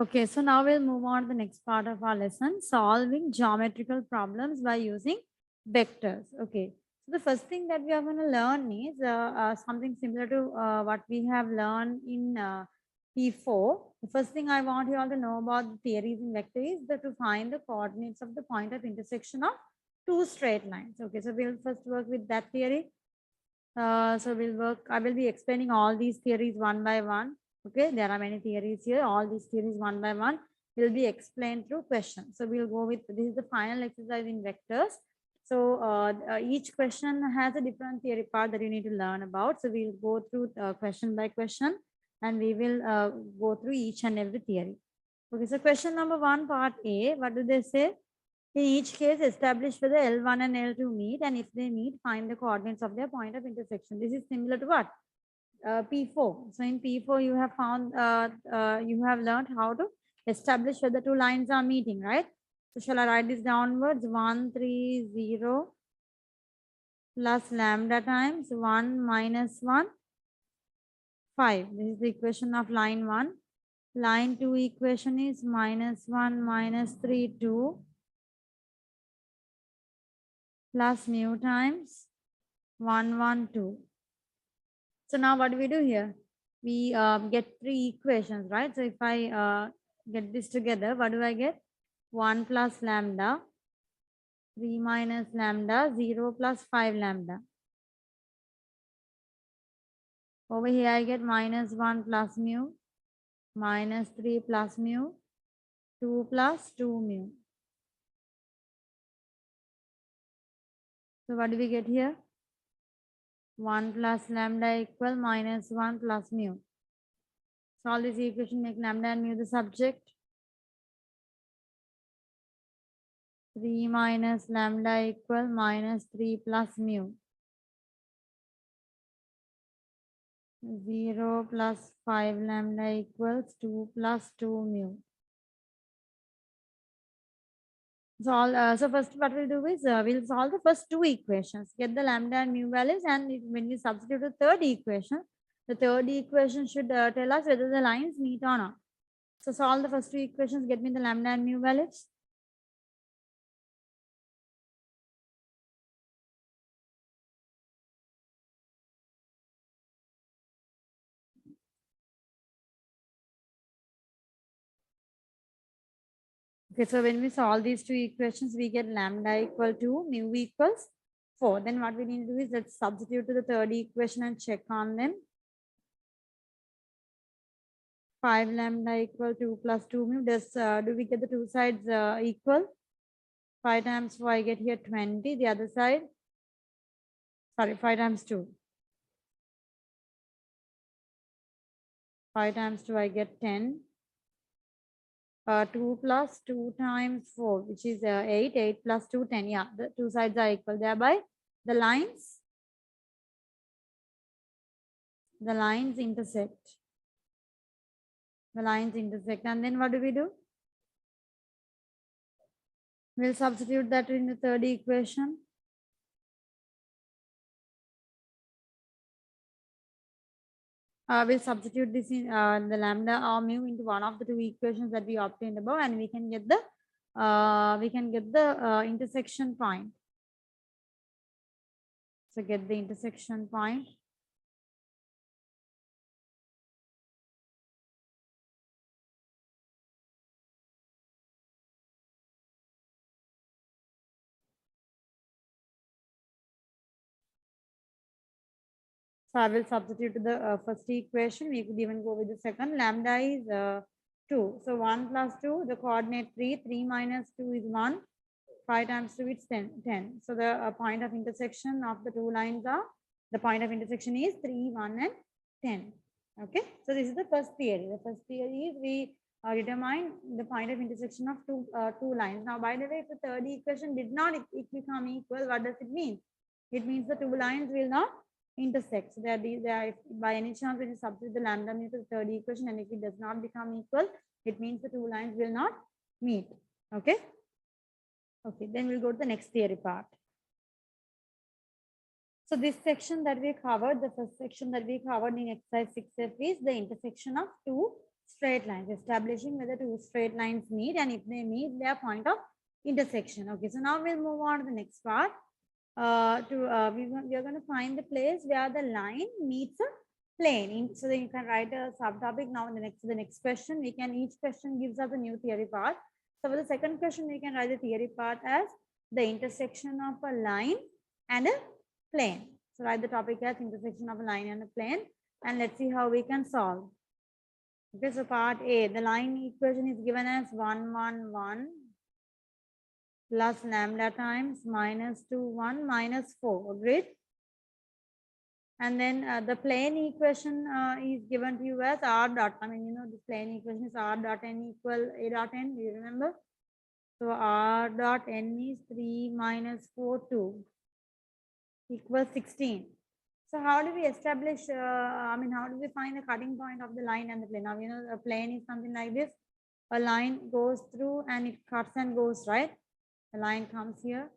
Okay, so now we'll move on to the next part of our lesson, solving geometrical problems by using vectors. Okay, so the first thing that we are going to learn is something similar to what we have learned in P4. The first thing I want you all to know about the theories in vector is that to find the coordinates of the point of intersection of two straight lines. Okay, so we'll first work with that theory. I will be explaining all these theories one by one. Okay, there are many theories here. All these theories one by one will be explained through questions. So we'll go with, this is the final exercise in vectors. So each question has a different theory part that you need to learn about. So we'll go through question by question and we will go through each and every theory. Okay, so question number 1, part A, what do they say? In each case, establish whether L1 and L2 meet, and if they meet, find the coordinates of their point of intersection. This is similar to what? P4. So in P4, you have found, you have learned how to establish whether two lines are meeting, right? So shall I write this downwards? 1, 3, 0 plus lambda times 1 minus 1, 5. This is the equation of line 1. Line 2 equation is minus 1 minus 3, 2. Plus mu times 1, 1, 2. So now what do we do here? We get three equations, right? So if I get this together, what do I get? 1 plus lambda, 3 minus lambda, 0 plus 5 lambda. Over here I get minus 1 plus mu, minus 3 plus mu, 2 plus 2 mu. So what do we get here? 1 plus lambda equal minus 1 plus mu. Solve this equation, make lambda and mu the subject. 3 minus lambda equal minus 3 plus mu. 0 plus 5 lambda equals 2 plus 2 mu. So first what we'll do is we'll solve the first two equations, get the lambda and mu values, and when we substitute the third equation should tell us whether the lines meet or not. So solve the first two equations, get me the lambda and mu values. Okay, so when we solve these two equations, we get lambda equal to mu equals 4. Then what we need to do is let's substitute to the third equation and check on them. 5 lambda equal 2 plus 2 mu. Do we get the two sides equal? 5 times 4, I get here 20. The other side, sorry, 5 times 2. 5 times 2, I get 10. 2 plus 2 times 4, which is 8. 8 plus 2, 10. Yeah, the two sides are equal. Thereby, the lines intersect. The lines intersect. And then what do we do? We'll substitute that in the third equation. We'll substitute this in the lambda or mu into one of the two equations that we obtained above, and we can get the intersection point. So get the intersection point. So I will substitute to the first equation. We could even go with the second. Lambda is 2. So 1 plus 2, the coordinate 3. 3 minus 2 is 1. 5 times 2 is 10. So the point of intersection of the two lines are, the point of intersection is 3, 1 and 10. Okay. So this is the first theory. The first theory is we determine the point of intersection of two lines. Now, by the way, if the third equation did not become equal, what does it mean? It means the two lines will not intersect. So if by any chance when you substitute the lambda mu to the third equation, and if it does not become equal, it means the two lines will not meet. Okay. Okay, then we'll go to the next theory part. So this section that we covered, the first section that we covered in exercise 6F is the intersection of two straight lines, establishing whether two straight lines meet, and if they meet their point of intersection. Okay, so now we'll move on to the next part. We are going to find the place where the line meets a plane. So then you can write a subtopic now in the next question. Each question gives us a new theory part. So for the second question, we can write the theory part as the intersection of a line and a plane. So write the topic as intersection of a line and a plane, and let's see how we can solve. Okay, so part A, the line equation is given as 1, 1, 1 plus lambda times minus 2, 1 minus 4. Agreed? And then the plane equation is given to you as r dot. I mean, you know, the plane equation is r dot n equal a dot n. Do you remember? So r dot n is 3 minus 4, 2 equals 16. So how do we establish, how do we find the cutting point of the line and the plane? Now, you know, a plane is something like this. A line goes through and it cuts and goes, right? The line comes here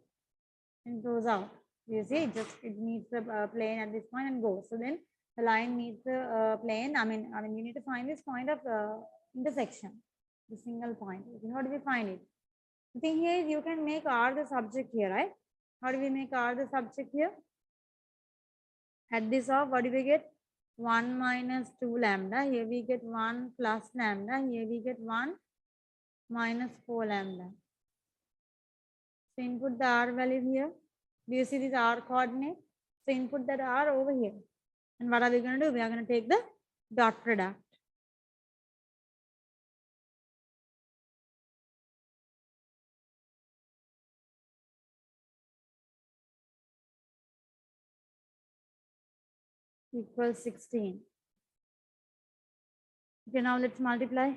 and goes out. You see, it meets the plane at this point and goes. So then the line meets the plane. You need to find this point of intersection, the single point. Okay, how do we find it? The thing here is you can make R the subject here, right? How do we make R the subject here? At this off, what do we get? 1 minus 2 lambda. Here we get 1 plus lambda. Here we get 1 minus 4 lambda. So input the R value here. Do you see this R coordinate? So input that R over here. And what are we going to do? We are going to take the dot product. Equals 16. Okay, now let's multiply.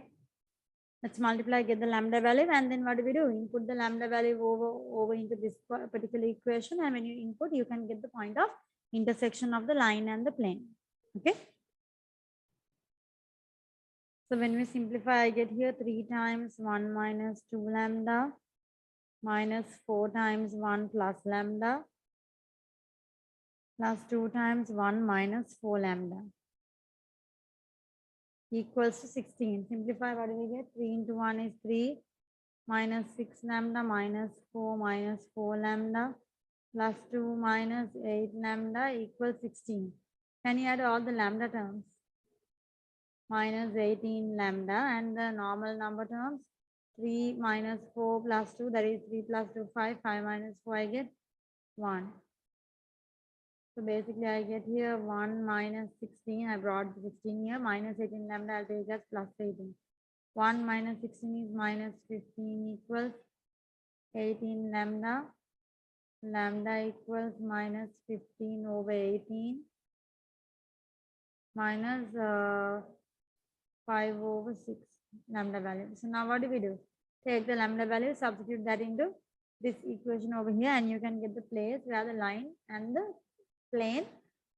Let's multiply, get the lambda value, and then what do we do? Input the lambda value over into this particular equation, and when you input, you can get the point of intersection of the line and the plane. Okay. So when we simplify, I get here 3 times 1 minus 2 lambda minus 4 times 1 plus lambda plus 2 times 1 minus 4 lambda equals to 16. Simplify, what do we get? 3 into 1 is 3 minus 6 lambda minus 4 lambda plus 2 minus 8 lambda equals 16. Can you add all the lambda terms? Minus 18 lambda, and the normal number terms 3 minus 4 plus 2, that is 3 plus 2, 5, 5 minus 4, I get 1. So basically I get here 1 minus 16, I brought 16 here, minus 18 lambda, I'll take as plus 18. 1 minus 16 is minus 15 equals 18 lambda. Lambda equals minus 15 over 18 minus 5 over 6 lambda value. So now what do we do? Take the lambda value, substitute that into this equation over here, and you can get the place where the line and the plane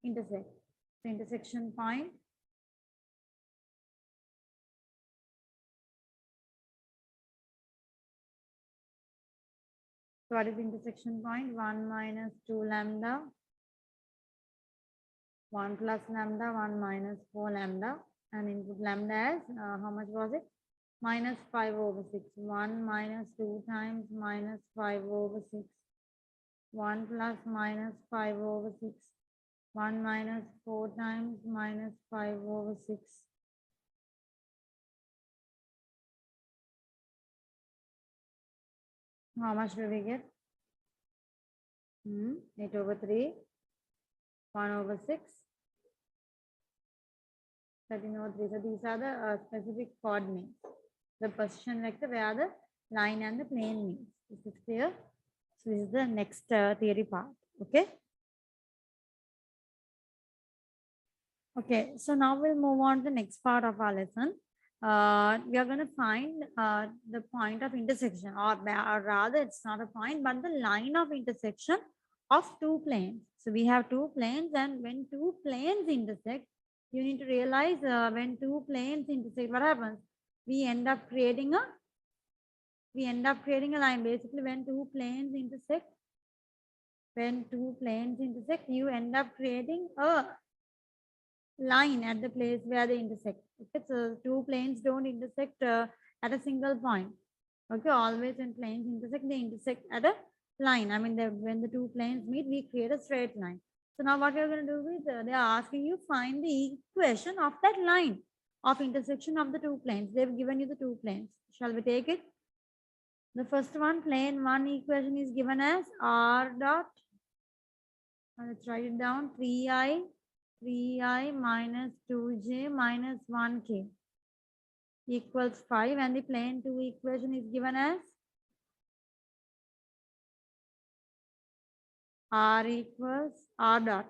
intersect. So intersection point. So what is the intersection point? 1 minus 2 lambda, 1 plus lambda, 1 minus 4 lambda, and input lambda as, how much was it? Minus 5 over 6. 1 minus 2 times minus 5 over 6. 1 plus minus 5 over 6. 1 minus 4 times minus 5 over 6. How much do we get? 8 over 3. 1 over 6. 13 over 3. So these are the specific coordinates. The position vector where the line and the plane meet. This is clear. So this is the next theory part. Okay. Okay. So now we'll move on to the next part of our lesson. We are going to find the point of intersection, or rather it's not a point, but the line of intersection of two planes. So we have two planes, and when two planes intersect, you need to realize when two planes intersect, what happens? We end up creating a line. Basically, when two planes intersect, you end up creating a line at the place where they intersect. Okay, so two planes don't intersect at a single point. Okay, always when planes intersect, they intersect at a line. I mean, when the two planes meet, we create a straight line. So now what you're going to do is they are asking you find the equation of that line of intersection of the two planes. They've given you the two planes. Shall we take it? The first one, plane one equation is given as r dot. Let's write it down. 3i minus 2j minus 1k equals 5, and the plane 2 equation is given as r equals r dot.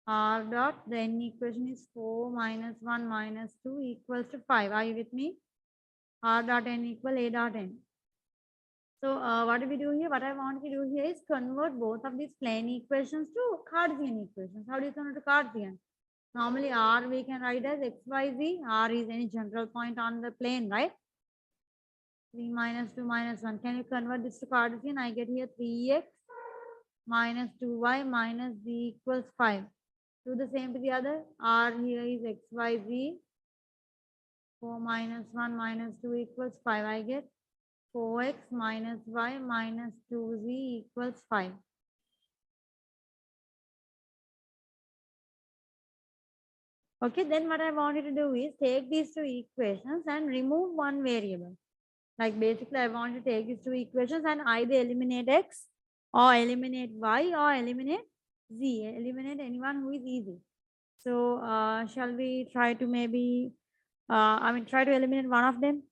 R dot, the n equation is 4 minus 1 minus 2 equals to 5. Are you with me? R dot n equal a dot n. So what do we do here? What I want to do here is convert both of these plane equations to Cartesian equations. How do you convert to Cartesian? Normally R we can write as xyz. R is any general point on the plane, right? 3 minus 2 minus 1. Can you convert this to Cartesian? I get here 3x minus 2y minus z equals 5. Do the same to the other. R here is xyz. 4 minus 1 minus 2 equals 5. I get 4x minus y minus 2z equals 5. Okay, then what I wanted to do is take these two equations and remove one variable. Like basically I want to take these two equations and either eliminate x or eliminate y or eliminate z. Eliminate anyone who is easy. So shall we try to maybe, try to eliminate one of them?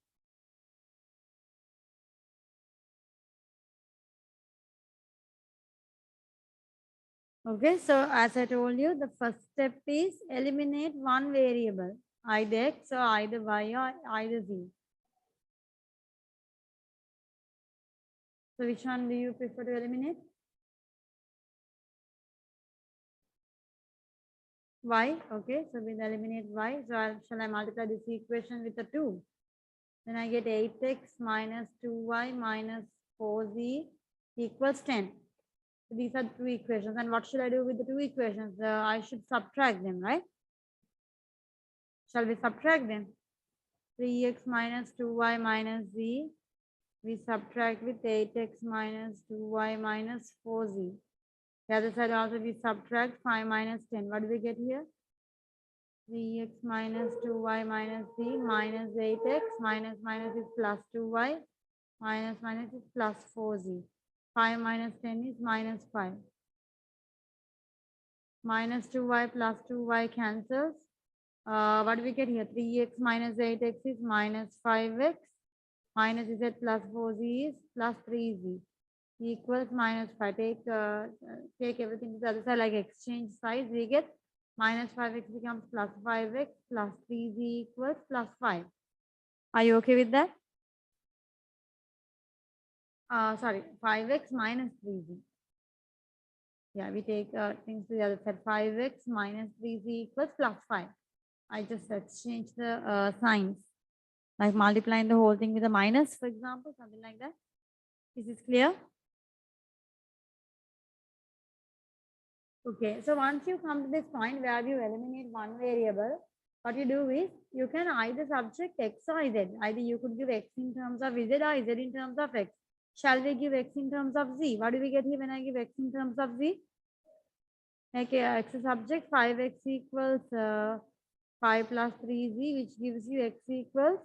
Okay, so as I told you, the first step is eliminate one variable, either x or either y or either z. So which one do you prefer to eliminate? Y, okay, so we'll eliminate y. So shall I multiply this equation with a 2? Then I get 8x minus 2y minus 4z equals 10. So these are two equations. And what should I do with the two equations? I should subtract them, right? Shall we subtract them? 3x minus 2y minus z. We subtract with 8x minus 2y minus 4z. The other side also we subtract 5 minus 10. What do we get here? 3x minus 2y minus z minus 8x minus minus is plus 2y minus minus is plus 4z. 5 minus 10 is minus 5. Minus 2y plus 2y cancels. What do we get here? 3x minus 8x is minus 5x. Minus z plus 4z is plus 3z equals minus 5. Take everything to the other side, like exchange sides. We get minus 5x becomes plus 5x plus 3z equals plus 5. Are you okay with that? Sorry, 5x minus 3z. Yeah, we take things to the other side. 5x minus 3z equals plus 5. I just exchange the signs, like multiplying the whole thing with a minus, for example, something like that. Is this clear? Okay, so once you come to this point where you eliminate one variable, what you do is you can either subject x or z. Either you could give x in terms of z or z in terms of x. Shall we give x in terms of z? What do we get here when I give x in terms of z? Okay, x is subject, 5x equals 5 plus 3z, which gives you x equals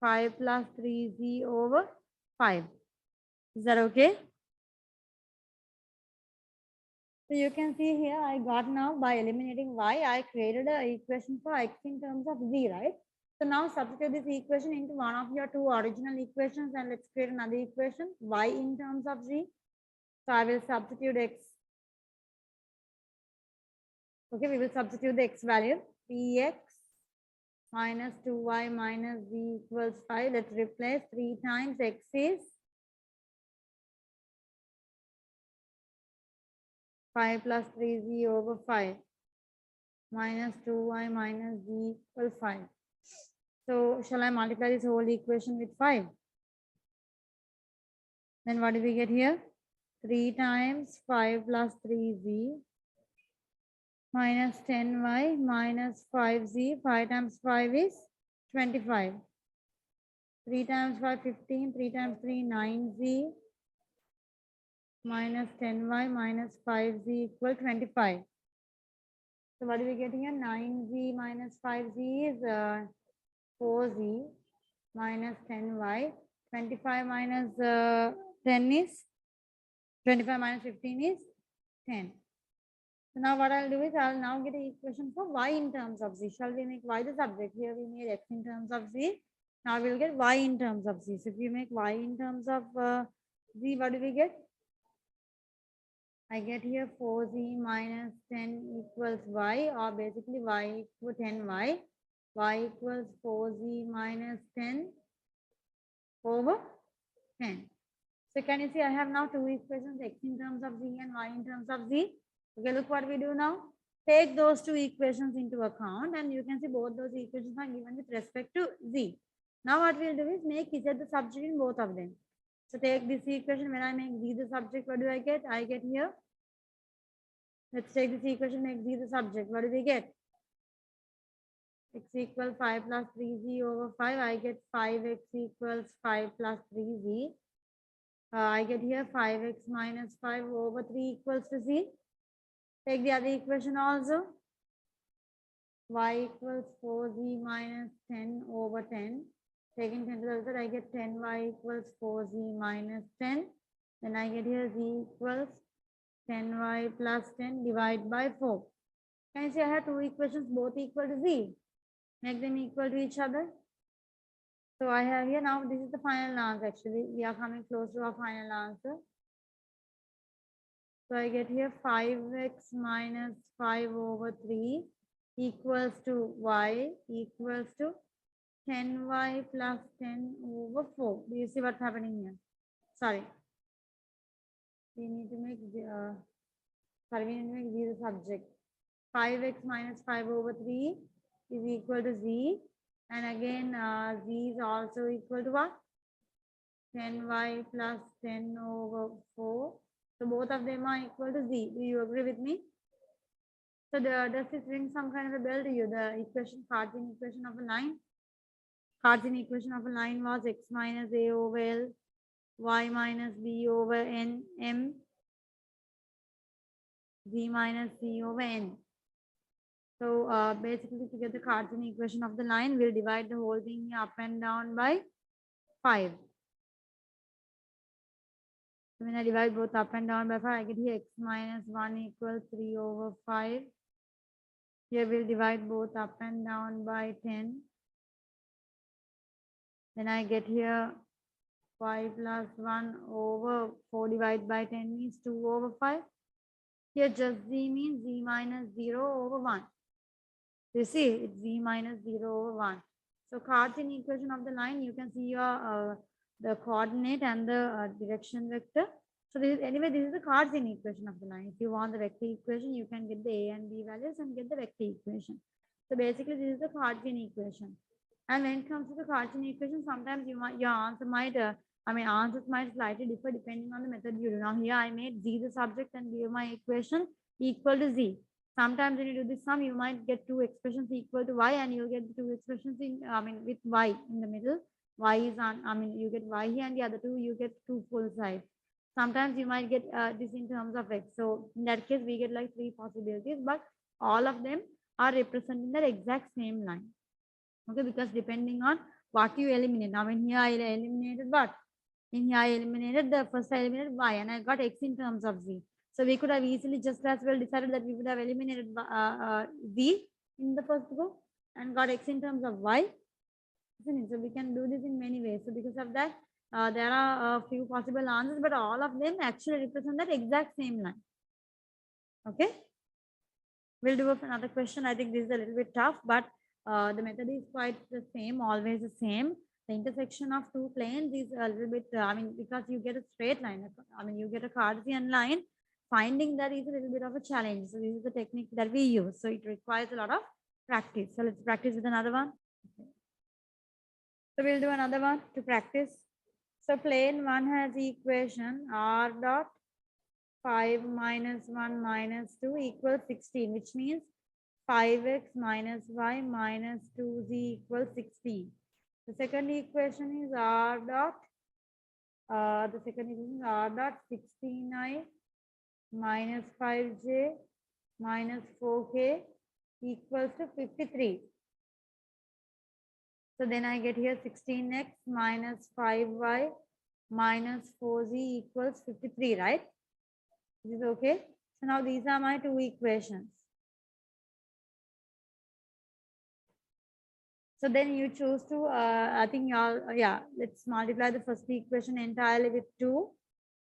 5 plus 3z over 5. Is that okay? So you can see here, I got now by eliminating y, I created an equation for x in terms of z, right? So now substitute this equation into one of your two original equations and let's create another equation, y in terms of z. So I will substitute x. Okay, we will substitute the x value, 3x minus 2y minus z equals 5. Let's replace 3 times x is 5 plus 3z over 5 minus 2y minus z equals 5. So shall I multiply this whole equation with 5? Then what do we get here? 3 times 5 plus 3z minus 10y minus 5z. 5 times 5 is 25. 3 times 5, 15. 3 times 3, 9z minus 10y minus 5z equal 25. So what do we get here? 9z minus 5z is 4z minus 10y. 25 minus 10 is 25 minus 15 is 10. So now what I'll do is I'll now get an equation for y in terms of z. Shall we make y the subject? Here we made x in terms of z. Now we'll get y in terms of z. So if you make y in terms of z, what do we get? I get here 4z minus 10 equals y, or basically y equals 10y. Y equals 4z minus 10 over 10. So can you see I have now two equations, x in terms of z and y in terms of z. Okay, look what we do now. Take those two equations into account and you can see both those equations are given with respect to z. Now what we'll do is make z the subject in both of them. So take this equation, when I make z the subject, what do I get? I get here, let's take this equation, make z the subject. What do we get? X equals 5 plus 3z over 5. I get 5x equals 5 plus 3z. I get here 5x minus 5 over 3 equals to z. Take the other equation also. Y equals 4z minus 10 over 10. Taking 10 to the other side, I get 10y equals 4z minus 10. Then I get here z equals 10y plus 10 divided by 4. Can you see I have two equations both equal to z? Make them equal to each other. So I have here now, this is the final answer actually. We are coming close to our final answer. So I get here 5x minus 5 over 3 equals to y equals to 10y plus 10 over 4. Do you see what's happening here? Sorry. We need to make we need to make z the subject. 5x minus 5 over 3 is equal to z. And again, z is also equal to what? 10y plus 10 over 4. So both of them are equal to z. Do you agree with me? So does this ring some kind of a bell to you? The equation, Cartesian equation of a line. Cartesian equation of a line was x minus a over L, y minus b over n, m, z minus c over n. So basically to get the Cartesian equation of the line, we'll divide the whole thing up and down by 5. So when I divide both up and down by 5, I get here x minus 1 equals 3 over 5. Here we'll divide both up and down by 10. Then I get here 5 plus 1 over 4 divided by 10 means 2 over 5. Here just z means z minus 0 over 1. You see, it's z minus 0 over 1. So Cartesian equation of the line, you can see your the coordinate and the direction vector. So this is, anyway, this is the Cartesian equation of the line. If you want the vector equation, you can get the a and b values and get the vector equation. So basically, this is the Cartesian equation. And when it comes to the Cartesian equation, sometimes your answer might, answers might slightly differ depending on the method you do. Now here I made z the subject and give my equation equal to z. Sometimes when you do this sum, you might get two expressions equal to y, and you'll get two expressions in, with y in the middle. Y is on, you get y here, and the other two you get two full sides. Sometimes you might get this in terms of x. So in that case, we get like 3 possibilities, but all of them are representing the exact same line. Okay, because depending on what you eliminate. Now in here I eliminated what? In here I eliminated the first, I eliminated y, and I got x in terms of z. So we could have easily just as well decided that we would have eliminated z in the first go and got x in terms of y. So we can do this in many ways. So because of that, there are a few possible answers, but all of them actually represent that exact same line. Okay. We'll do another question. I think this is a little bit tough, but the method is quite the same, always the same. The intersection of two planes is a little bit, because you get a straight line, you get a Cartesian line, finding that is a little bit of a challenge. So this is the technique that we use. So it requires a lot of practice. So let's practice with another one. Okay. So we'll do another one to practice. So plane 1 has equation r dot 5 minus 1 minus 2 equals 16, which means 5x minus y minus 2z equals 16. The second equation is r dot, the second equation is r dot 16i minus 5j minus 4k equals to 53. So then I get here 16x minus 5y minus 4z equals 53, right? This is okay. So now these are my two equations. So then you choose to, I think y'all, yeah, let's multiply the first equation entirely with 2.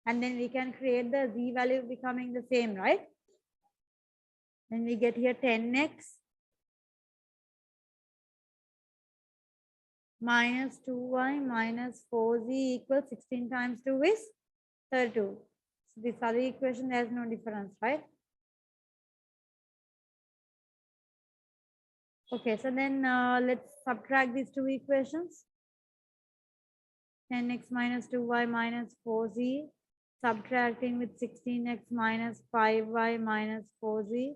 And then we can create the z value becoming the same, right? Then we get here 10x minus 2y minus 4z equals 16 times 2 is 32. So this other equation, there's no difference, right? Okay, so then let's subtract these two equations. 10x minus 2y minus 4z, subtracting with 16x minus 5y minus 4z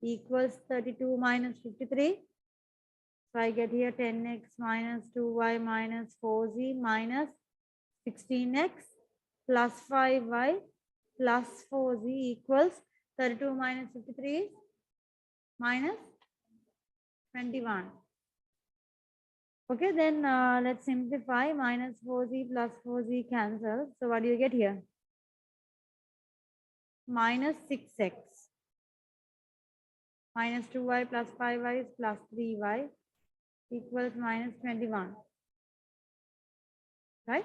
equals 32 minus 53. So I get here 10x minus 2y minus 4z minus 16x plus 5y plus 4z equals 32 minus 53 minus 21. Okay, then let's simplify. Minus 4z plus 4z cancel. So what do you get here? Minus 6x minus 2y plus 5y is plus 3y equals minus 21. Right?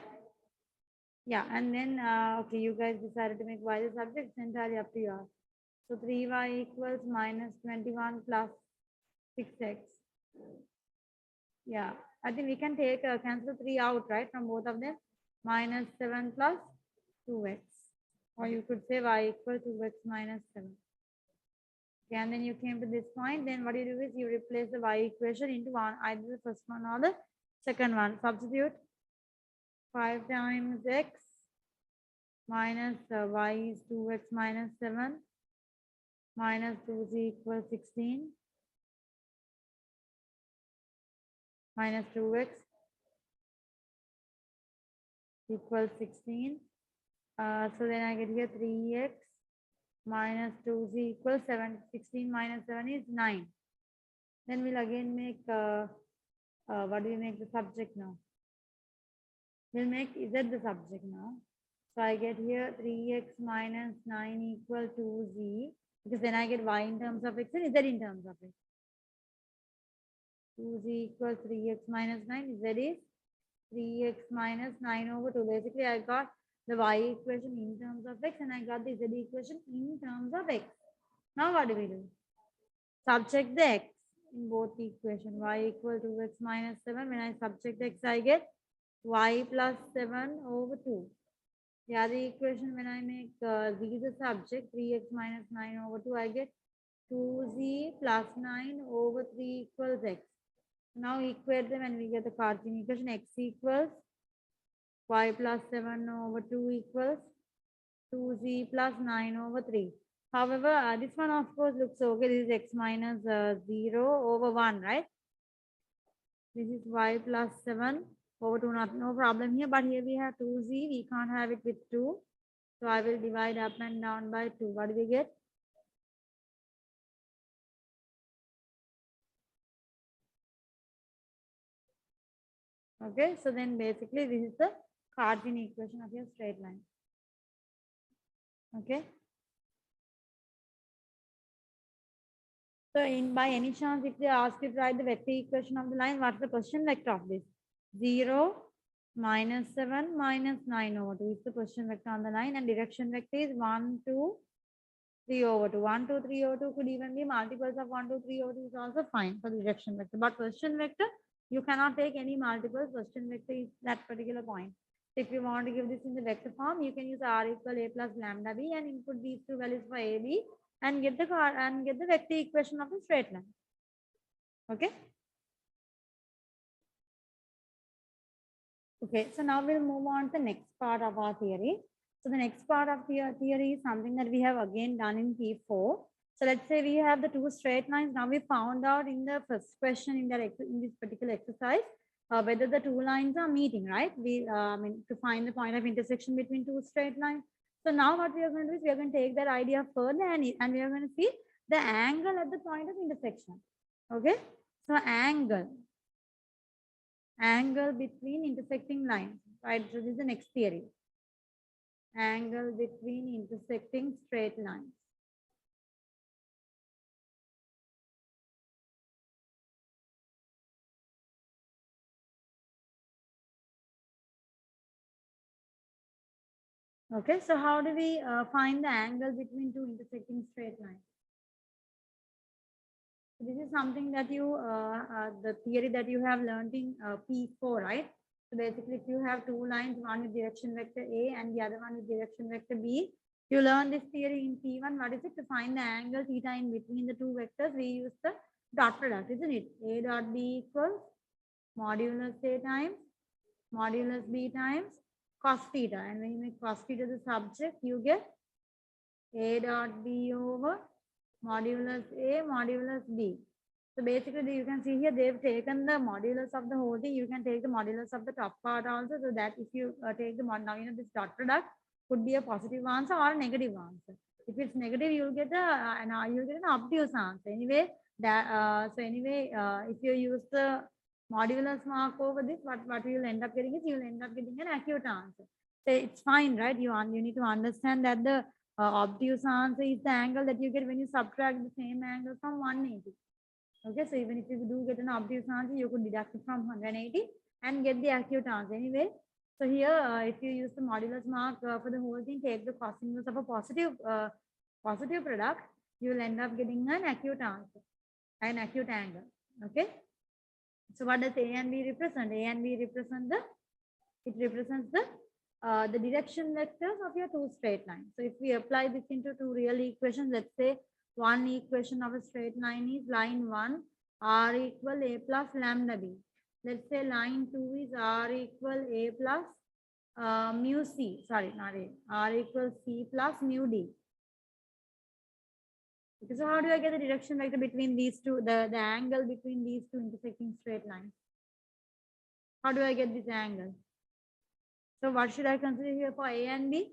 Yeah, and then, okay, you guys decided to make y the subject. It's entirely up to you. So 3y equals minus 21 plus 6x. Yeah, I think we can take cancel 3 out, right, from both of them. Minus 7 plus 2x. Or you could say y equals 2x minus 7. Okay, and then you came to this point. Then what you do is you replace the y equation into one, either the first one or the second one. Substitute 5 times x minus y is 2x minus 7 minus 2z equals 16 minus 2x equals 16. So then I get here 3x minus 2z equals 7. 16 minus 7 is 9. Then we'll again make, what do we make the subject now? We'll make z the subject now. So I get here 3x minus 9 equal to z, because then I get y in terms of x and z in terms of x. 2z equals 3x minus 9, z is 3x minus 9 over 2. Basically, I got the y equation in terms of x and I got the z equation in terms of x. Now what do we do? Subject the x in both the equation. Y equal to x minus 7. When I subject x, I get y plus 7 over 2. The other equation, when I make z the subject, 3x minus 9 over 2, I get 2z plus 9 over 3 equals x. Now equate them and we get the Cartesian equation. X equals y plus 7 over 2 equals 2z plus 9 over 3. However, this one of course looks okay. This is x minus 0 over 1, right? This is y plus 7 over 2, no problem here. But here we have 2z. We can't have it with 2. So I will divide up and down by 2. What do we get? Okay, so then basically this is the Cartesian equation of your straight line. Okay. So by any chance, if they ask you to write the vector equation of the line, what's the question vector of this? 0, minus 7, minus 9 over 2 is the question vector on the line, and direction vector is 1, 2, 3 over 2. 1, 2, 3 over 2 could even be multiples of 1, 2, 3 over 2 is also fine for the direction vector. But question vector, you cannot take any multiples. Question vector is that particular point. If you want to give this in the vector form, you can use r equal a plus lambda b and input these two values for a, b and get the vector equation of a straight line. Okay. Okay, so now we'll move on to the next part of our theory. So the next part of the theory is something that we have again done in P4. So let's say we have the two straight lines. Now we found out in the first question in this particular exercise whether the two lines are meeting, right? I mean, to find the point of intersection between two straight lines. So now what we are going to do is we are going to take that idea further and we are going to see the angle at the point of intersection. Okay. So angle between intersecting lines, right? So this is the next theory. Angle between intersecting straight lines. Okay, so how do we find the angle between two intersecting straight lines? So this is something that the theory that you have learned in P4, right? So basically, if you have two lines, one with direction vector A and the other one with direction vector B, you learn this theory in P1. What is it? To find the angle theta in between the two vectors, we use the dot product, isn't it? A dot B equals modulus A times modulus B times cos theta. And when you make cos theta the subject, you get A dot B over modulus A modulus B. So basically, you can see here they've taken the modulus of the whole thing. You can take the modulus of the top part also. So that if you take the mod, now you know this dot product could be a positive answer or a negative answer. If it's negative, you'll get you'll get an obtuse answer. Anyway, if you use the modulus mark over this, what you'll end up getting is you'll end up getting an acute answer. So it's fine, right? You need to understand that the obtuse answer is the angle that you get when you subtract the same angle from 180. Okay, so even if you do get an obtuse answer, you could deduct it from 180 and get the acute answer anyway. So here, if you use the modulus mark for the whole thing, take the cos inverse of a positive product, you will end up getting an acute answer, an acute angle. Okay. So what does A and B represent? A and B represents the direction vectors of your two straight lines. So if we apply this into two real equations, let's say one equation of a straight line is line 1 r equal a plus lambda b. Let's say line 2 is r equal a plus mu c. Sorry, not a. R equals c plus mu d. Okay, so how do I get the direction vector between these two, the angle between these two intersecting straight lines? How do I get this angle? So what should I consider here for A and B?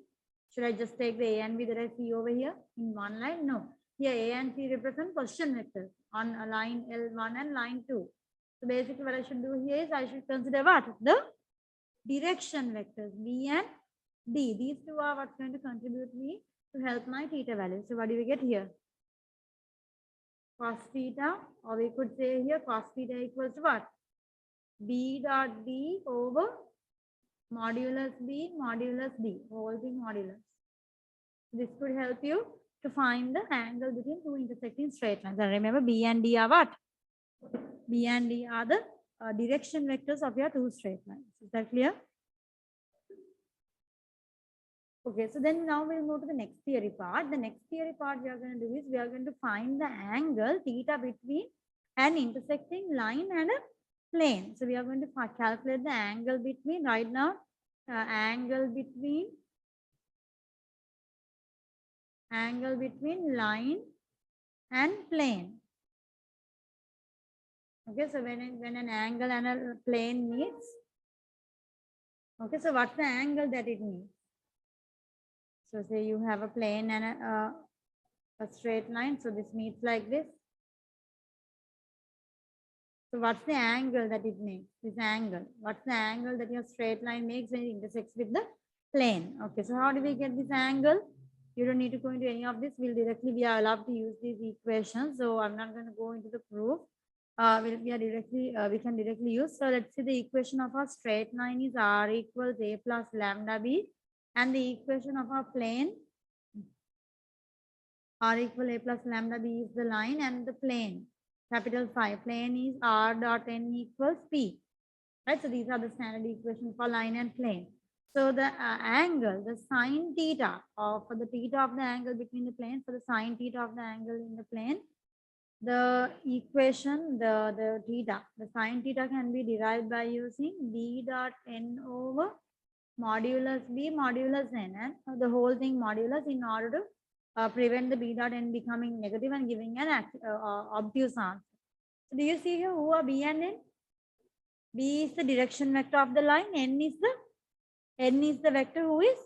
Should I just take the A and B that I see over here in one line? No. Here A and C represent position vectors on a line L1 and line 2. So basically what I should do here is I should consider what? The direction vectors B and D. These two are what's going to contribute me to help my theta value. So what do we get here? Cos theta, or we could say here cos theta equals to what? B dot D over modulus B modulus D, whole thing modulus. This could help you to find the angle between two intersecting straight lines. And remember, B and D are what? B and D are the direction vectors of your two straight lines. Is that clear? Okay, so then now we'll move to the next theory part. The next theory part we are going to do is we are going to find the angle theta between an intersecting line and a plane. So we are going to calculate the angle between right now, angle between line and plane. Okay, so when an angle and a plane meets, okay, so what's the angle that it meets? So say you have a plane and a straight line, so this meets like this. So what's the angle that it makes? This angle. What's the angle that your straight line makes when it intersects with the plane? Okay, so how do we get this angle? You don't need to go into any of this. We are allowed to use these equations. So I'm not going to go into the proof. We can directly use. So let's see the equation of our straight line is r equals a plus lambda b. And the equation of our plane, r equal a plus lambda b is the line, and the plane, capital phi, plane is r dot n equals p. Right, so these are the standard equations for line and plane. So the angle, the sine theta, or for the theta of the angle between the planes, for the sine theta of the angle in the plane, the equation, the theta, the sine theta can be derived by using b dot n over modulus b modulus n, and the whole thing modulus in order to prevent the b dot n becoming negative and giving an obtuse answer. So do you see here who are b and n? B is the direction vector of the line, n is the vector who is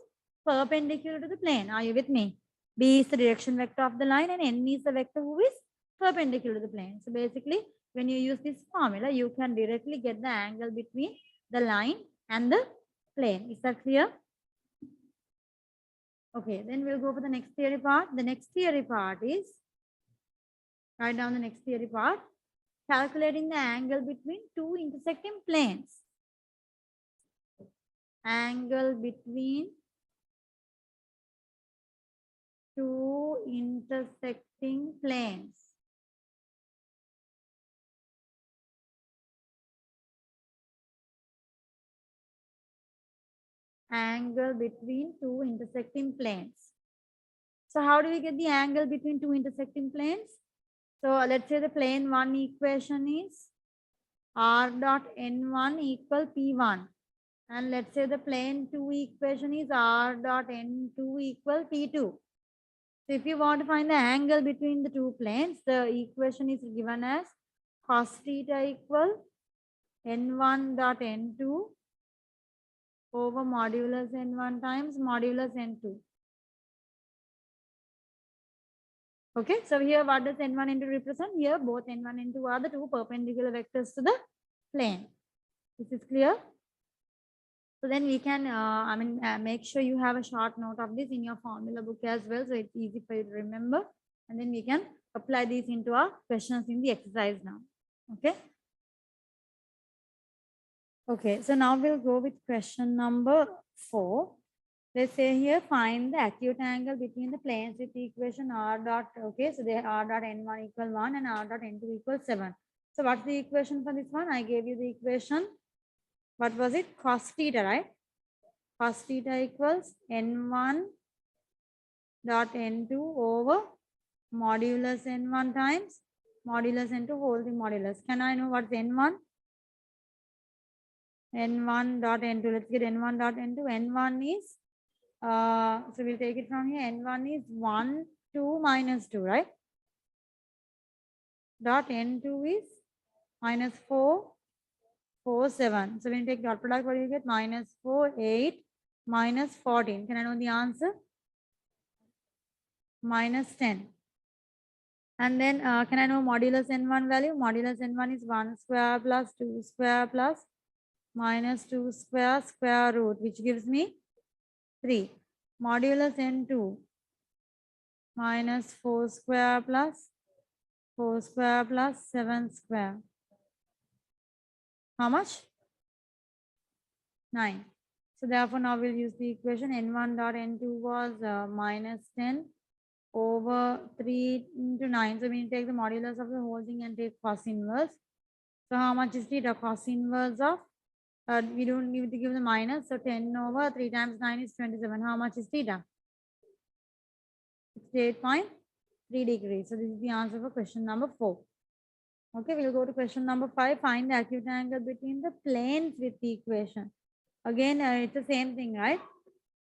perpendicular to the plane. Are you with me? B is the direction vector of the line and n is the vector who is perpendicular to the plane. So basically, when you use this formula, you can directly get the angle between the line and the plane. Is that clear? Okay, then we'll go for the next theory part. The next theory part is, write down the next theory part, calculating the angle between two intersecting planes. Angle between two intersecting planes. Angle between two intersecting planes. So how do we get the angle between two intersecting planes? So let's say the plane 1 equation is r dot n1 equal p1. And let's say the plane 2 equation is r dot n2 equal p2. So if you want to find the angle between the two planes, the equation is given as cos theta equal n1 dot n2 over modulus n1 times modulus n2. Okay, so here what does n1 n2 represent? Here both n1 and n2 are the two perpendicular vectors to the plane. This is clear? So then we can, make sure you have a short note of this in your formula book as well, so it's easy for you to remember. And then we can apply these into our questions in the exercise now. Okay. Okay, so now we'll go with question number 4. Let's say here, find the acute angle between the planes with the equation r dot, okay, so they r dot n1 equal 1 and r dot n2 equal 7. So what's the equation for this one? I gave you the equation. What was it? Cos theta, right? Cos theta equals n1 dot n2 over modulus n1 times modulus n2 whole thing modulus. Can I know what's n1? n1 dot n2. Let's get n1 dot n2. n1 is, so we'll take it from here. n1 is 1, 2, minus 2, right? Dot n2 is minus 4, 4, 7. So when you take dot product, what do you get? Minus 4, 8, minus 14. Can I know the answer? Minus 10. And then can I know modulus n1 value? Modulus n1 is 1 square plus 2 square plus minus 2 square square root, which gives me 3. Modulus n2 minus 4 square plus 4 square plus 7 square. How much? 9. So therefore now we'll use the equation n1 dot n2 was minus 10 over 3 into 9. So we take the modulus of the whole thing and take cos inverse. So how much is theta? Cos inverse of, we don't need to give the minus. So 10 over 3 times 9 is 27. How much is theta? 68.3 degrees. So this is the answer for question number 4. Okay, we'll go to question number 5. Find the acute angle between the planes with the equation. Again, it's the same thing, right?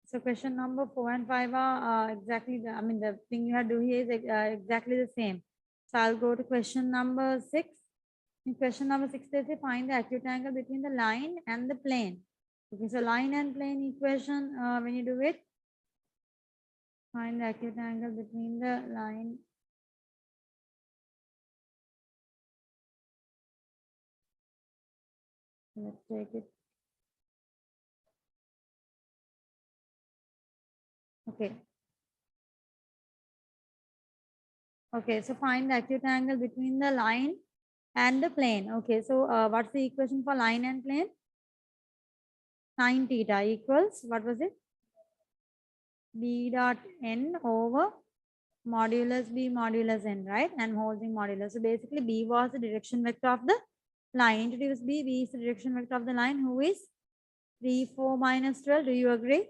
So question number 4 and 5 are exactly the, the thing you have to do here is exactly the same. So I'll go to question number 6. In question number 6, they say find the acute angle between the line and the plane. Okay, so line and plane equation, when you do it, find the acute angle between the line . Let's take it. Okay. Okay, so find the acute angle between the line and the plane. Okay, so what's the equation for line and plane? Sin theta equals, what was it? B dot n over modulus B modulus n, right? And whole thing modulus. So basically B was the direction vector of the line. Introduce B. B is the direction vector of the line. Who is 3, 4, minus 12. Do you agree?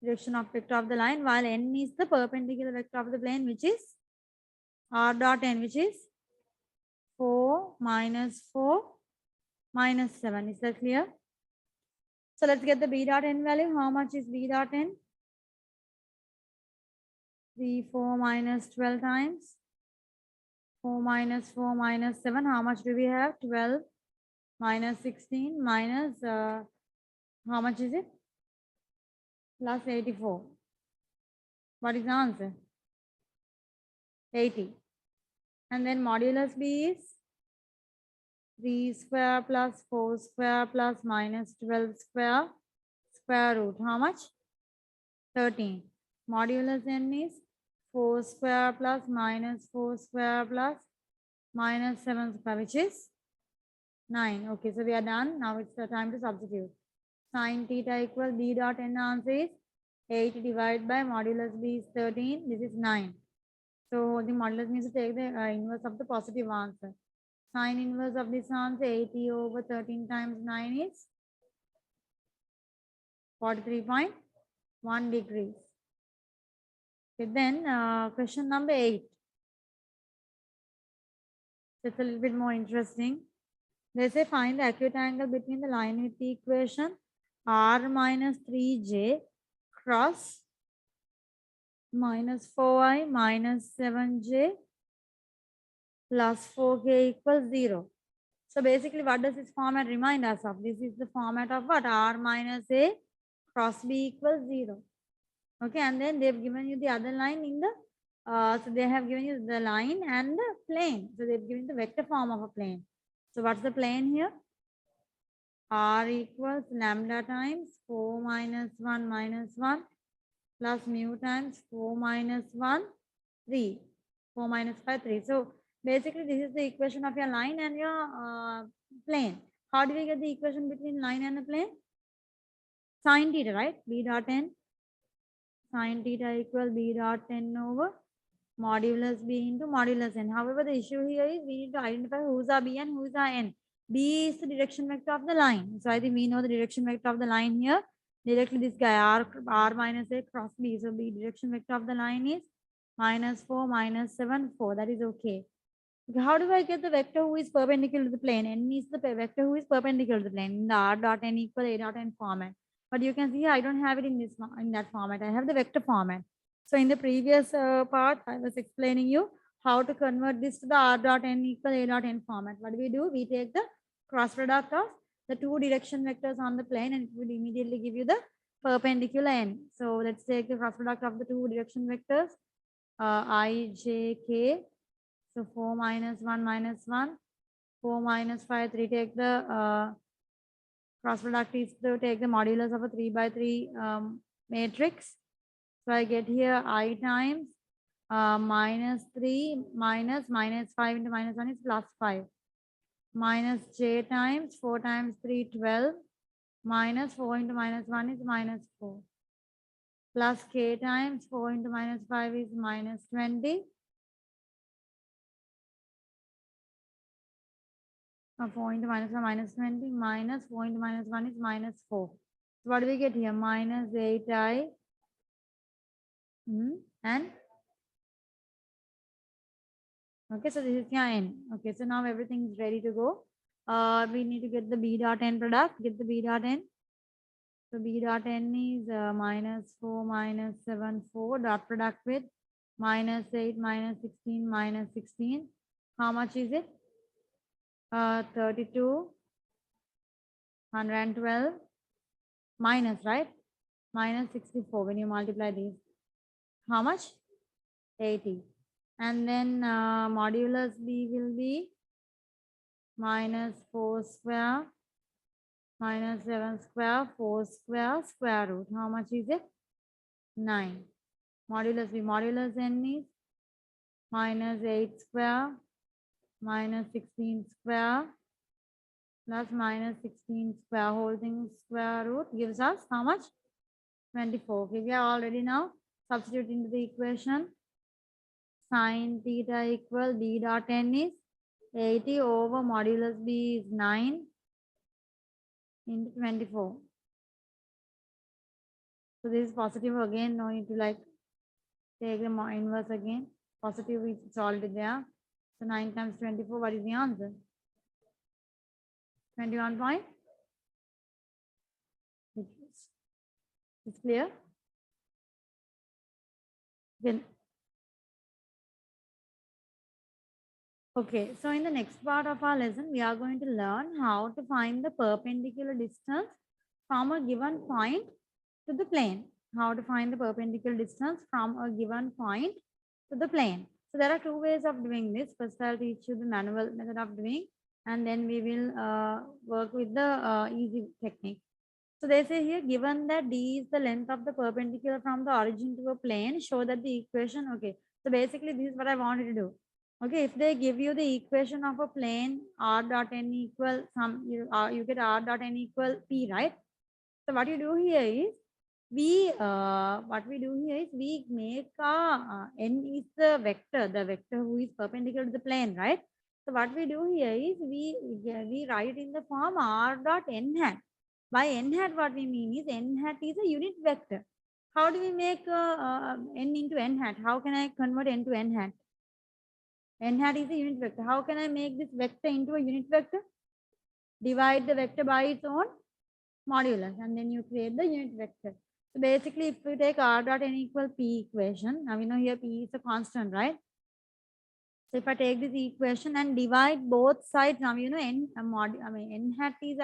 Direction of vector of the line, while n is the perpendicular vector of the plane, which is r dot n, which is 4, minus 4, minus 7. Is that clear? So let's get the b dot n value. How much is b dot n? 3, 4 minus 12 times. 4 minus 4 minus 7. How much do we have? 12 minus 16 minus, how much is it? Plus 84. What is the answer? 80. And then modulus b is 3 square plus 4 square plus minus 12 square square root. How much? 13. Modulus n is 4 square plus minus 4 square plus minus 7 square, which is 9. Okay, so we are done. Now it's the time to substitute. Sin theta equal b dot n, answer is 8 divided by modulus b is 13. This is 9. So the modulus means to take the inverse of the positive answer. Sin inverse of this answer, 80 over 13 times 9 is 43.1 degrees. Okay, then question number 8. It's a little bit more interesting. They say find the acute angle between the line with the equation r minus 3j cross minus 4i minus 7j plus 4k equals 0. So basically, what does this format remind us of? This is the format of what? R minus a cross b equals 0. Okay, and then they've given you the other line in the, so they have given you the line and the plane. So they've given the vector form of a plane. So what's the plane here? R equals lambda times 4 minus 1 minus 1 plus mu times 4 minus 1, 3. 4 minus 5, 3. So basically, this is the equation of your line and your plane. How do we get the equation between line and the plane? Sin theta, right? B dot n. Sin theta equal b dot n over modulus b into modulus n. However, the issue here is we need to identify who's our b and who's our n. B is the direction vector of the line. So I think we know the direction vector of the line here. Directly this guy r minus a cross b. So b direction vector of the line is minus 4 minus 7 4. That is okay. Okay, how do I get the vector who is perpendicular to the plane? N is the vector who is perpendicular to the plane in the r dot n equal a dot n format. But you can see I don't have it in this in that format. I have the vector format. So in the previous part, I was explaining you how to convert this to the r dot n equal a dot n format. What do? We take the cross product of the two direction vectors on the plane and it will immediately give you the perpendicular n. So let's take the cross product of the two direction vectors, I, j, k. So 4 minus 1 minus 1, 4 minus 5, 3. Take the cross product is to take the modulus of a 3 by 3 matrix. So I get here I times minus 3 minus 5 into minus 1 is plus 5. Minus j times 4 times 3, 12. Minus 4 into minus 1 is minus 4. Plus k times 4 into minus 5 is minus 20. 4 into minus 1 minus 20 minus 4 into minus 1 is minus 4. So what do we get here? Minus 8i and okay, so this is your n. Okay, so now everything is ready to go. We need to get the b dot n product. Get the b dot n. So b dot n is minus 4 minus 7 4 dot product with minus 8 minus 16 minus 16. How much is it? 32 112 minus, right? Minus 64 when you multiply these. How much? 80. And then modulus b will be minus 4 square minus 7 square 4 square square root. How much is it? 9. Modulus b, modulus n is minus 8 square minus 16 square plus minus 16 square whole thing square root gives us how much? 24. Okay, we are already now substitute into the equation. Sin theta equal b dot n is 80 over modulus b is 9 into 24. So this is positive again. No need to like take the inverse again. Positive is already there. So 9 times 24, what is the answer? 21 point? It's clear? Then, okay, so in the next part of our lesson, we are going to learn how to find the perpendicular distance from a given point to the plane. How to find the perpendicular distance from a given point to the plane. So there are two ways of doing this. First, I'll teach you the manual method of doing, and then we will work with the easy technique. So they say here, given that D is the length of the perpendicular from the origin to a plane, show that the equation, okay. So basically this is what I wanted to do. Okay, if they give you the equation of a plane r dot n equal some, you get r dot n equal p, right? So what you do here is, we make n is the vector who is perpendicular to the plane, right? So what we do here is, we write in the form r dot n hat. By n hat, what we mean is, n hat is a unit vector. How do we make n into n hat? How can I convert n to n hat? N hat is a unit vector. How can I make this vector into a unit vector? Divide the vector by its own modulus, and then you create the unit vector. So basically, if we take r dot n equal p equation, now we know here p is a constant, right? So if I take this equation and divide both sides, now you know n hat is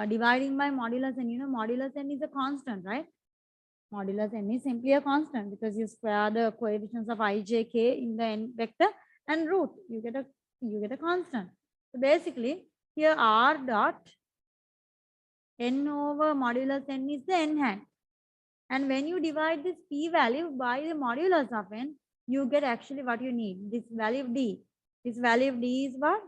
dividing by modulus n, modulus n is a constant, right? Modulus n is simply a constant because you square the coefficients of I, j, k in the n vector and root, you get a constant. So basically, here r dot n over modulus n is the n hat. And when you divide this p value by the modulus of n, you get actually what you need, this value of d. This value of d is what?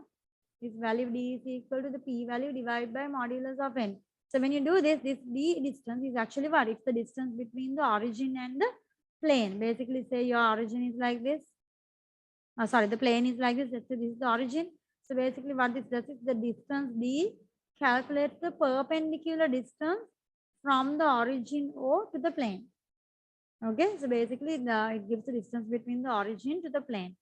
This value of d is equal to the p value divided by modulus of n. So when you do this d distance is actually what? It's the distance between the origin and the plane. Basically, say your origin is like this. The plane is like this. Let's say this is the origin. So basically what this does is, the distance d calculates the perpendicular distance from the origin O to the plane. Okay, so basically it gives the distance between the origin to the plane.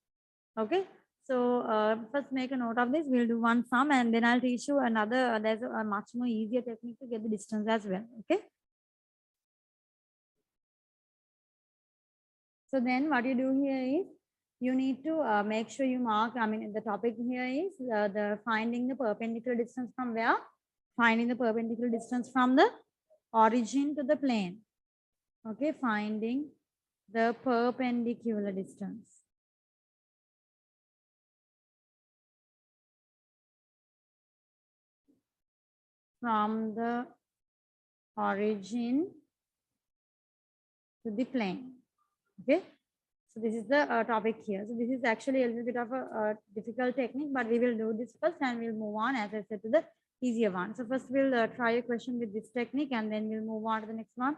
Okay, so first make a note of this. We'll do one sum, and then I'll teach you another. There's a much more easier technique to get the distance as well. Okay. So then what you do here is, you need to make sure you mark, the topic here is the finding the perpendicular distance from where? Finding the perpendicular distance from the origin to the plane. Okay, finding the perpendicular distance from the origin to the plane. Okay, so this is the topic here. So this is actually a little bit of a difficult technique, but we will do this first and we'll move on, as I said, to the easier one. So first we'll try a question with this technique, and then we'll move on to the next one.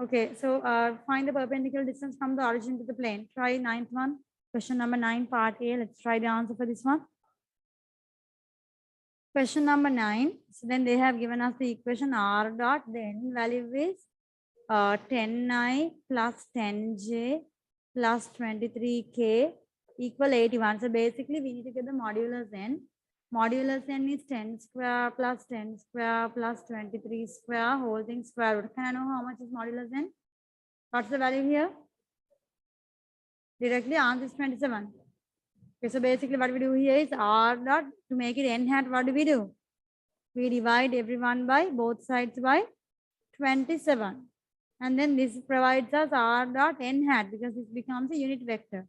Okay, so find the perpendicular distance from the origin to the plane. Try ninth one, question number 9, part A. Let's try the answer for this one. Question number 9. So then they have given us the equation r dot, the n value is 10i plus 10j plus 23k equal 81. So basically we need to get the modulus n. Modulus n is 10 square plus 10 square plus 23 square whole thing square root. Can I know how much is modulus n? What's the value here? Directly answer is 27. Okay, so basically what we do here is r dot, to make it n hat, what do? We divide everyone by both sides by 27. And then this provides us r dot n hat, because this becomes a unit vector.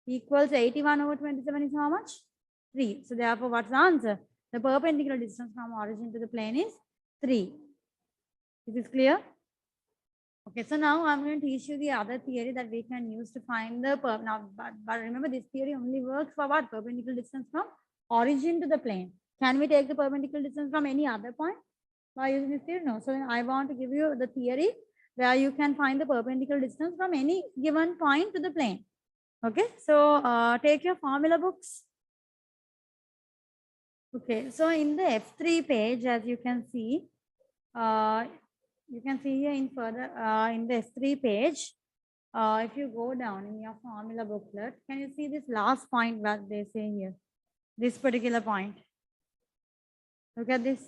Equals 81 over 27 is how much? 3. So therefore, what's the answer? The perpendicular distance from origin to the plane is 3. Is this clear? Okay, so now I'm going to teach you the other theory that we can use to find the but remember, this theory only works for what? Perpendicular distance from origin to the plane. Can we take the perpendicular distance from any other point by using this theory? No. So I want to give you the theory where you can find the perpendicular distance from any given point to the plane. Okay, so take your formula books. Okay, so in the F3 page, as you can see here in further in the F3 page, if you go down in your formula booklet, can you see this last point what they say here? This particular point. Look at this.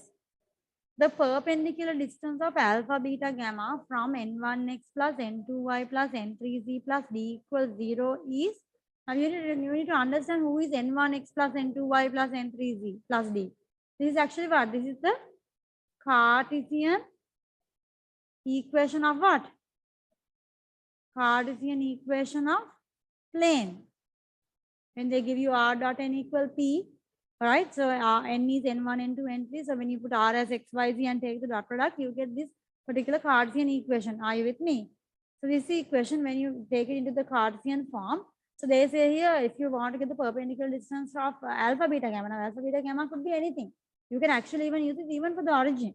the perpendicular distance of alpha, beta, gamma from n1x plus n2y plus n3z plus d equals 0 is, now you need to understand who is n1x plus n2y plus n3z plus d. This is actually what? This is the Cartesian equation of what? Cartesian equation of plane. When they give you r dot n equal p, all right, so n is n1, n2, n3. So when you put r as x, y, z and take the dot product, you get this particular Cartesian equation. Are you with me? So this equation, when you take it into the Cartesian form, so they say here, if you want to get the perpendicular distance of alpha, beta, gamma, now alpha, beta, gamma could be anything. You can actually even use it even for the origin,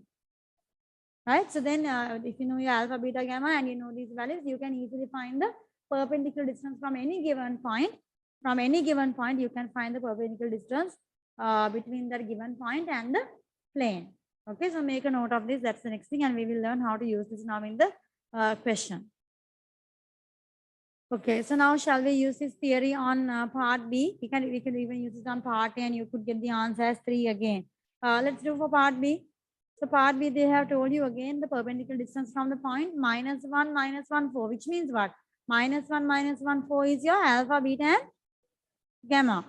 right? So then if you know your alpha, beta, gamma and you know these values, you can easily find the perpendicular distance from any given point. From any given point, you can find the perpendicular distance between that given point and the plane. Okay, so make a note of this. That's the next thing, and we will learn how to use this now in the question. Okay, so now shall we use this theory on part B? We can even use it on part A, and you could get the answer as 3 again. Let's do for part B. So part B, they have told you again the perpendicular distance from the point -1, -1, 4, which means what? -1, -1, 4 is your alpha, beta, and gamma.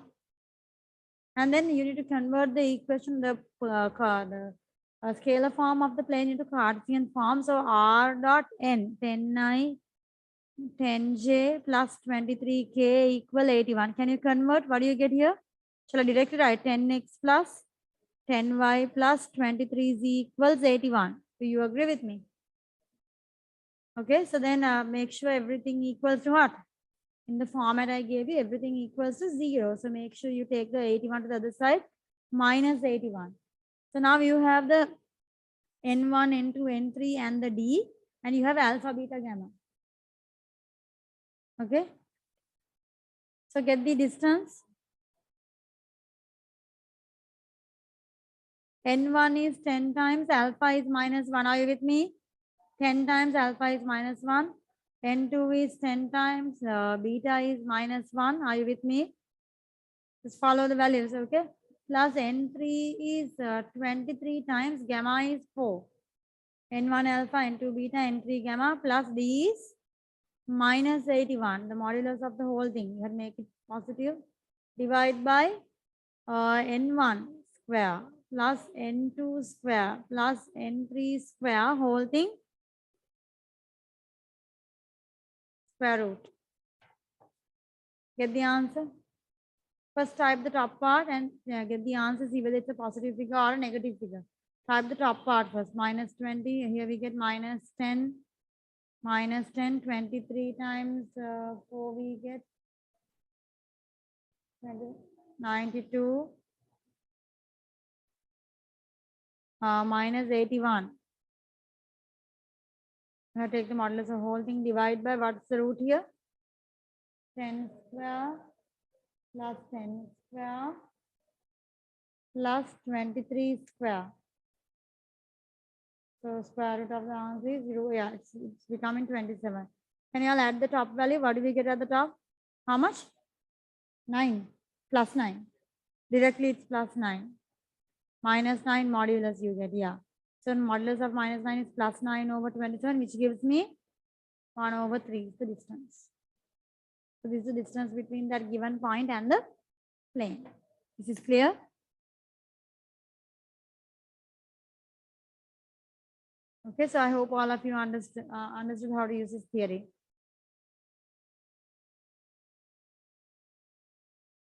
And then you need to convert the equation, the scalar form of the plane into Cartesian form. So r dot n, 10i, 10j plus 23k equal 81. Can you convert? What do you get here? Shall I directly write 10x plus 10y plus 23z equals 81? Do you agree with me? Okay, so then make sure everything equals to what? In the format I gave you, everything equals to 0. So make sure you take the 81 to the other side, minus 81. So now you have the n1, n2, n3 and the d, and you have alpha, beta, gamma. Okay. So get the distance. N1 is 10 times, alpha is -1. Are you with me? 10 times alpha is -1. N2 is 10 times, beta is -1. Are you with me? Just follow the values, okay? Plus N3 is 23 times, gamma is 4. N1 alpha, N2 beta, N3 gamma, plus D is -81. The modulus of the whole thing, you have to make it positive. Divide by N1 square plus N2 square plus N3 square, whole thing square root. Get the answer? First type the top part and get the answer, see whether it's a positive figure or a negative figure. Type the top part first, -20, here we get -10, -10, 23 times 4 we get 20, 92, -81. Now take the modulus of whole thing, divide by what's the root here? 10 square plus 10 square plus 23 square. So square root of the answer is 0. Yeah, it's becoming 27. Can you all add the top value? What do we get at the top? How much? 9 plus 9. Directly it's plus 9. -9 modulus you get, yeah. So modulus of -9 is plus 9 over 27, which gives me 1 over 3 is the distance. So this is the distance between that given point and the plane. This is clear? Okay, so I hope all of you understood how to use this theory.